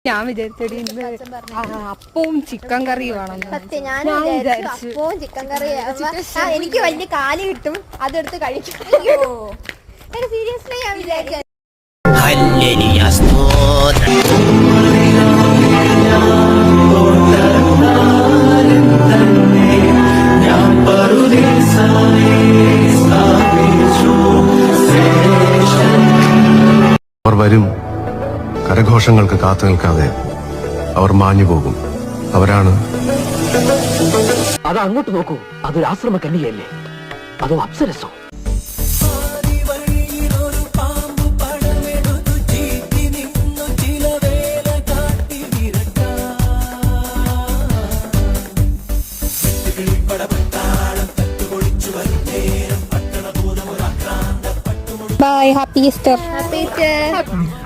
ഞാൻ വിചാരിച്ചടി അപ്പവും ചിക്കൻ കറിയുമാണ്. സത്യം ഞാൻ വിചാരിച്ചു അപ്പവും ചിക്കൻ കറിയും എനിക്ക് വലിയ കാല് കിട്ടും അതെടുത്ത് കഴിക്കും. സീരിയസ്ലി ഞാൻ വിചാരിച്ചു. അവർ വരും. കരഘോഷങ്ങൾക്ക് കാത്തു നിൽക്കാതെ അവർ മാഞ്ഞു പോകും. അവരാണ്. അത് അങ്ങോട്ട് നോക്കൂ, അതൊരു ആശ്രമ കന്യകയല്ലേ, അതോ അപ്സരസോ? Bye, happy Easter. Happy Easter.